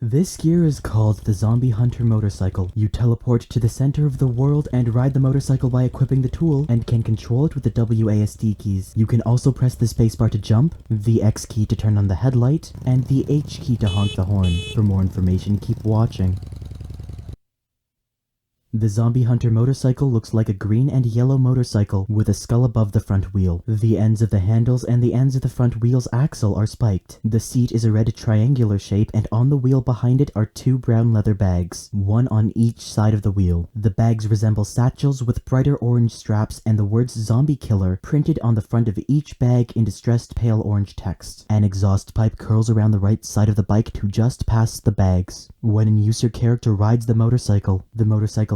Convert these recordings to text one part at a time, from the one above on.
This gear is called the Zombie Hunter motorcycle. You teleport to the center of the world and ride the motorcycle by equipping the tool, and can control it with the WASD keys. You can also press the spacebar to jump, the X key to turn on the headlight, and the H key to honk the horn. For more information, keep watching. The Zombie Hunter motorcycle looks like a green and yellow motorcycle with a skull above the front wheel. The ends of the handles and the ends of the front wheel's axle are spiked. The seat is a red triangular shape, and on the wheel behind it are two brown leather bags, one on each side of the wheel. The bags resemble satchels with brighter orange straps and the words Zombie Killer printed on the front of each bag in distressed pale orange text. An exhaust pipe curls around the right side of the bike to just past the bags. When in use, your character rides the motorcycle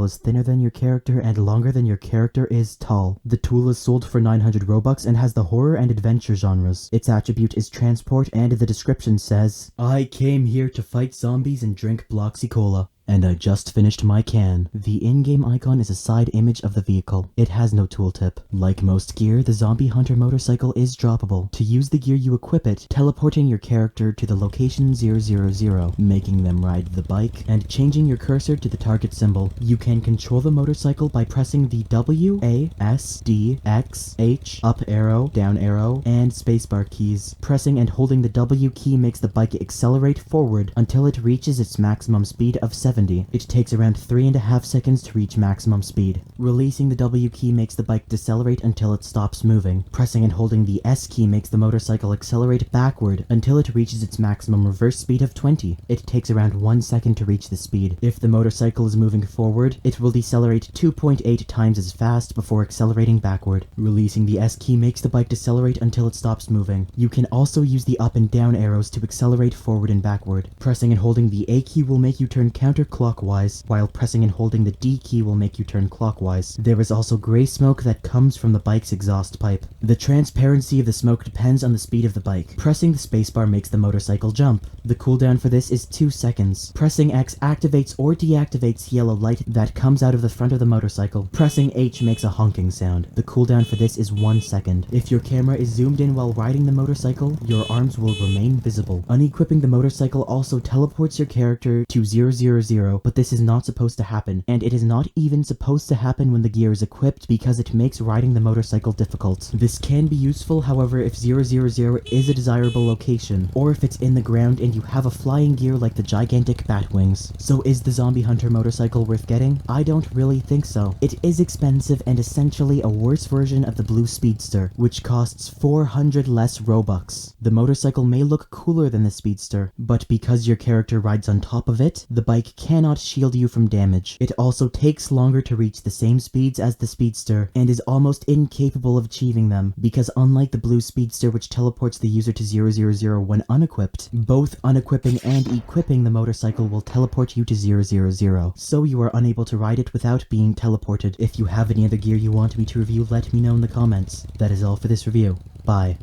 is thinner than your character and longer than your character is tall. The tool is sold for 900 Robux and has the horror and adventure genres. Its attribute is transport, and the description says, "I came here to fight zombies and drink Bloxy Cola. And I just finished my can." The in-game icon is a side image of the vehicle. It has no tooltip. Like most gear, the Zombie Hunter motorcycle is droppable. To use the gear, you equip it, teleporting your character to the location 000, making them ride the bike, and changing your cursor to the target symbol. You can control the motorcycle by pressing the W, A, S, D, X, H, up arrow, down arrow, and spacebar keys. Pressing and holding the W key makes the bike accelerate forward until it reaches its maximum speed of 70. It takes around 3.5 seconds to reach maximum speed. Releasing the W key makes the bike decelerate until it stops moving. Pressing and holding the S key makes the motorcycle accelerate backward until it reaches its maximum reverse speed of 20. It takes around 1 second to reach the speed. If the motorcycle is moving forward, it will decelerate 2.8 times as fast before accelerating backward. Releasing the S key makes the bike decelerate until it stops moving. You can also use the up and down arrows to accelerate forward and backward. Pressing and holding the A key will make you turn counterclockwise, while pressing and holding the D key will make you turn clockwise. There is also gray smoke that comes from the bike's exhaust pipe. The transparency of the smoke depends on the speed of the bike. Pressing the spacebar makes the motorcycle jump. The cooldown for this is 2 seconds. Pressing X activates or deactivates yellow light that comes out of the front of the motorcycle. Pressing H makes a honking sound. The cooldown for this is 1 second. If your camera is zoomed in while riding the motorcycle, your arms will remain visible. Unequipping the motorcycle also teleports your character to 000, but this is not supposed to happen, and it is not even supposed to happen when the gear is equipped because it makes riding the motorcycle difficult. This can be useful, however, if 000 is a desirable location, or if it's in the ground and you have a flying gear like the gigantic bat wings. So is the Zombie Hunter motorcycle worth getting? I don't really think so. It is expensive and essentially a worse version of the Blue Speedster, which costs 400 less Robux. The motorcycle may look cooler than the Speedster, but because your character rides on top of it, the bike cannot shield you from damage. It also takes longer to reach the same speeds as the Speedster, and is almost incapable of achieving them, because unlike the Blue Speedster, which teleports the user to 000 when unequipped, both unequipping and equipping the motorcycle will teleport you to 000, so you are unable to ride it without being teleported. If you have any other gear you want me to review, let me know in the comments. That is all for this review. Bye.